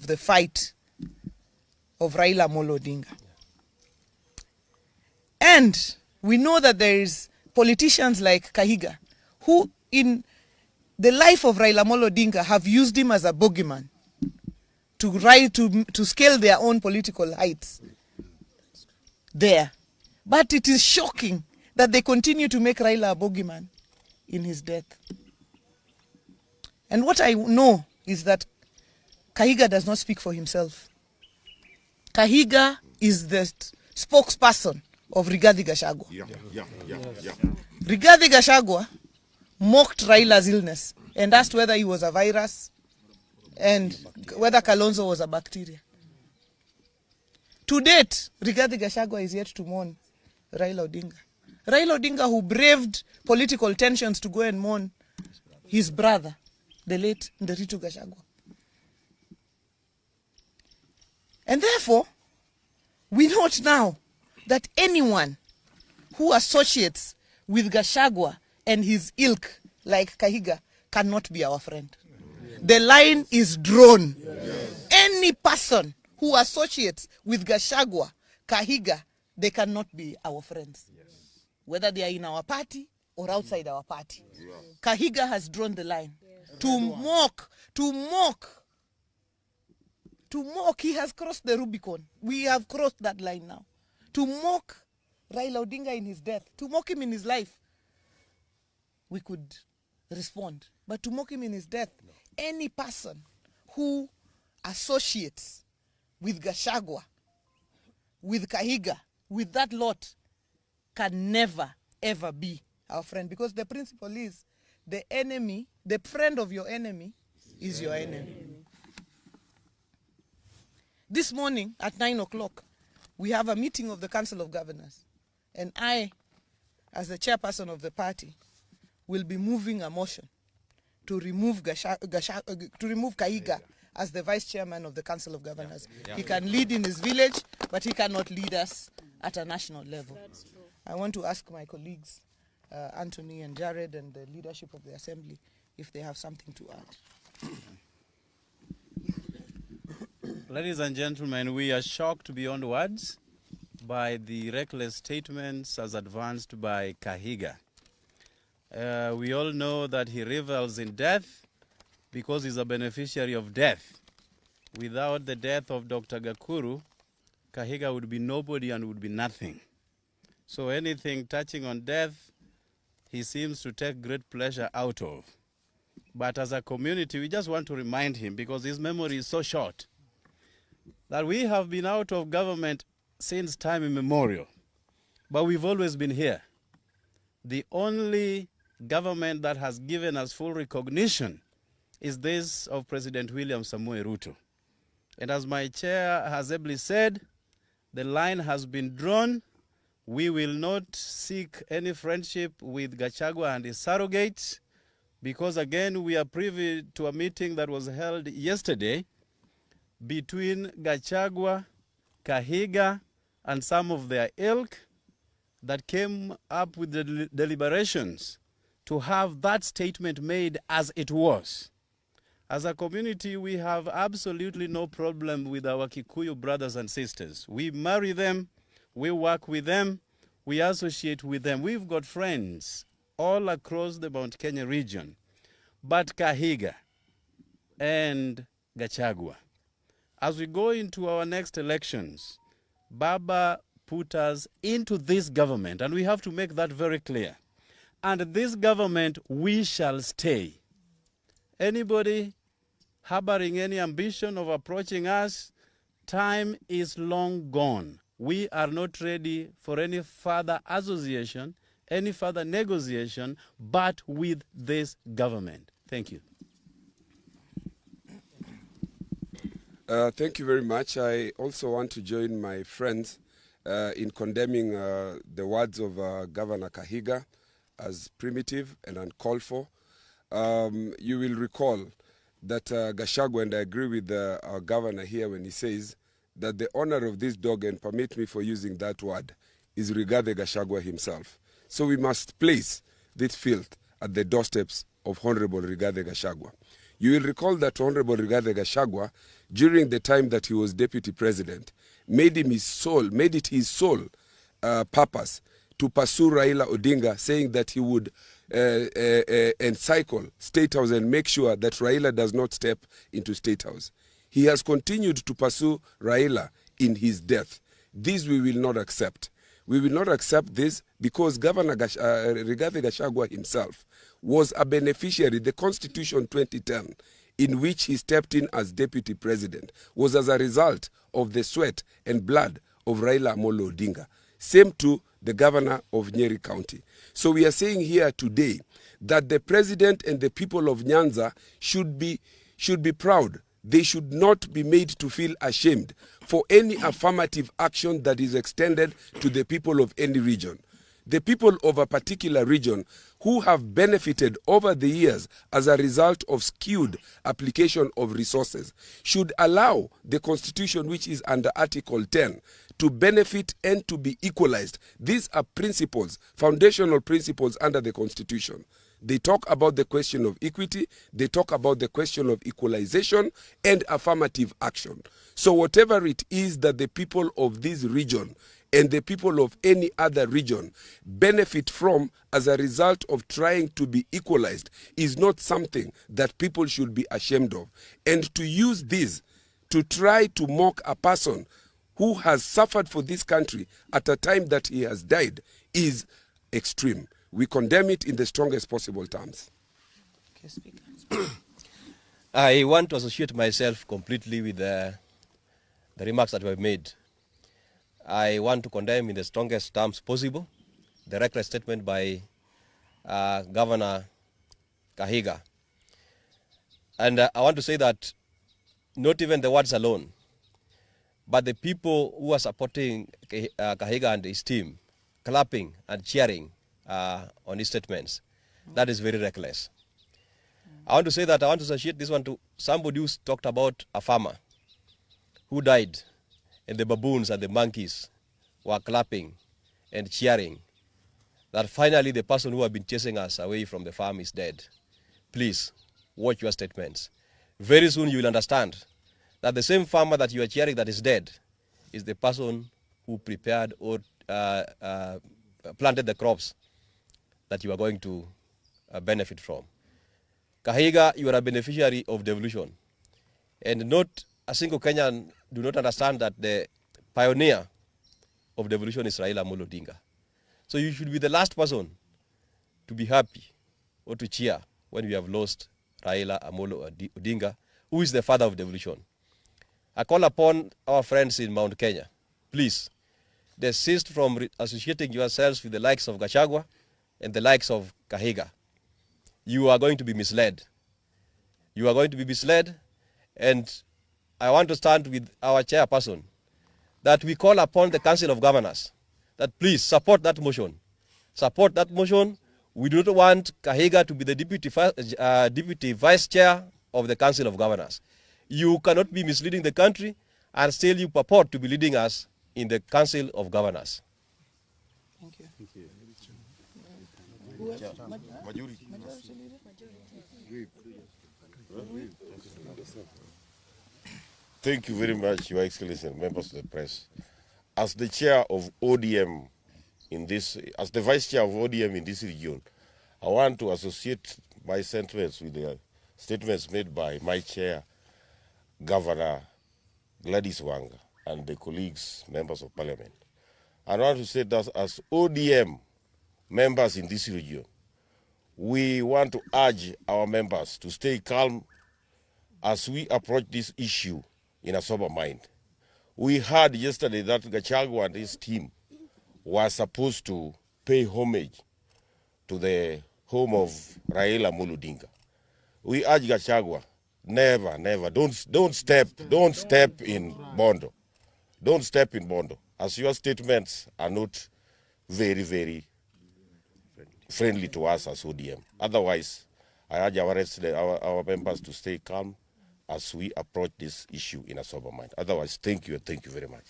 the fight of Raila Odinga. And we know that there is politicians like Kahiga who in the life of Raila Odinga have used him as a bogeyman to scale their own political heights there. But it is shocking that they continue to make Raila a bogeyman in his death. And what I know is that Kahiga does not speak for himself. Kahiga is the spokesperson of Rigathi Gachagua. Rigathi Gachagua mocked Raila's illness and asked whether he was a virus and whether Kalonzo was a bacteria. To date, Rigathi Gachagua is yet to mourn Raila Odinga. Raila Odinga, who braved political tensions to go and mourn his brother, the late Nderitu Gachagua. And therefore, we note now that anyone who associates with Gachagua and his ilk, like Kahiga, cannot be our friend. The line is drawn. Any person who associates with Gachagua, Kahiga, they cannot be our friends. Whether they are in our party or outside our party. Kahiga has drawn the line. To mock, he has crossed the Rubicon. We have crossed that line now. To mock Raila Odinga in his death, to mock him in his life, we could respond. But to mock him in his death, any person who associates with Gachagua, with Kahiga, with that lot, can never, ever be our friend. Because the principle is, the enemy, the friend of your enemy is your enemy. This morning at 9 o'clock, we have a meeting of the Council of Governors. And I, as the chairperson of the party, will be moving a motion to remove Kahiga as the vice chairman of the Council of Governors. He can lead in his village, but he cannot lead us at a national level. That's true. I want to ask my colleagues, Anthony and Jared and the leadership of the Assembly, if they have something to add. Ladies and gentlemen, we are shocked beyond words by the reckless statements as advanced by Kahiga. We all know that he revels in death because he's a beneficiary of death. Without the death of Dr. Gakuru, Kahiga would be nobody and would be nothing. So anything touching on death, he seems to take great pleasure out of. But as a community, we just want to remind him, because his memory is so short, that we have been out of government since time immemorial, but we've always been here. The only government that has given us full recognition is this of President William Samoei Ruto. And as my chair has ably said, the line has been drawn. We will not seek any friendship with Gachagua and his surrogates, because again, we are privy to a meeting that was held yesterday between Gachagua, Kahiga, and some of their ilk that came up with the deliberations to have that statement made as it was. As a community, we have absolutely no problem with our Kikuyu brothers and sisters. We marry them, we work with them, we associate with them. We've got friends all across the Mount Kenya region. But Kahiga and Gachagua, as we go into our next elections, Baba put us into this government, and we have to make that very clear. And this government, we shall stay. Anybody harboring any ambition of approaching us, time is long gone. We are not ready for any further association, any further negotiation, but with this government. Thank you. Thank you very much. I also want to join my friends in condemning the words of Governor Kahiga as primitive and uncalled for. You will recall that Gachagua, and I agree with our governor here when he says that the owner of this dog, and permit me for using that word, is Rigathi Gachagua himself. So we must place this filth at the doorsteps of Honorable Rigathi Gachagua. You will recall that Honorable Rigathi Gachagua, during the time that he was deputy president, made it his sole purpose to pursue Raila Odinga, saying that he would encircle State House and make sure that Raila does not step into State House. He has continued to pursue Raila in his death. This we will not accept. We will not accept this because Governor Rigathi Gachagua himself was a beneficiary. The Constitution 2010, in which he stepped in as deputy president, was as a result of the sweat and blood of Raila Amolo Odinga. Same to the governor of Nyeri County. So we are saying here today that the president and the people of Nyanza should be proud. They should not be made to feel ashamed for any affirmative action that is extended to the people of any region. The people of a particular region who have benefited over the years as a result of skewed application of resources should allow the Constitution, which is under Article 10, to benefit and to be equalized. These are principles, foundational principles under the Constitution. They talk about the question of equity, they talk about the question of equalization and affirmative action. So whatever it is that the people of this region and the people of any other region benefit from as a result of trying to be equalized is not something that people should be ashamed of. And to use this to try to mock a person who has suffered for this country at a time that he has died is extreme. We condemn it in the strongest possible terms. Okay, Speaker. I want to associate myself completely with the remarks that were made. I want to condemn in the strongest terms possible the reckless statement by Governor Kahig. And I want to say that not even the words alone, but the people who are supporting Kahig and his team, clapping and cheering on his statements, that is very reckless. I want to say that I want to associate this one to somebody who talked about a farmer who died, and the baboons and the monkeys were clapping and cheering that finally the person who had been chasing us away from the farm is dead. Please watch your statements. Very soon you will understand that the same farmer that you are cheering that is dead is the person who prepared or planted the crops that you are going to benefit from. Kahig, you are a beneficiary of devolution. And not a single Kenyan do not understand that the pioneer of devolution is Raila Amolo Odinga. So you should be the last person to be happy or to cheer when we have lost Raila Amolo Odinga, who is the father of devolution. I call upon our friends in Mount Kenya, please, desist from associating yourselves with the likes of Gachagua and the likes of Kahig. You are going to be misled. You are going to be misled, and I want to stand with our chairperson that we call upon the Council of Governors that please support that motion. Support that motion. We do not want Kahig to be the deputy vice chair of the Council of Governors. You cannot be misleading the country and still you purport to be leading us in the Council of Governors. Thank you. Thank you. Majority leader? Thank you very much, Your Excellency and members of the press. As the chair of ODM as the vice chair of ODM in this region, I want to associate my sentiments with the statements made by my chair, Governor Gladys Wanga, and the colleagues, members of parliament. I want to say that as ODM members in this region, we want to urge our members to stay calm as we approach this issue in a sober mind. We heard yesterday that Gachagua and his team were supposed to pay homage to the home of Raila Amolo Odinga. We urge Gachagua, never, don't step in Bondo. Don't step in Bondo, as your statements are not very, very friendly to us as ODM. Otherwise, I urge our members to stay calm as we approach this issue in a sober mind. Otherwise, thank you and thank you very much.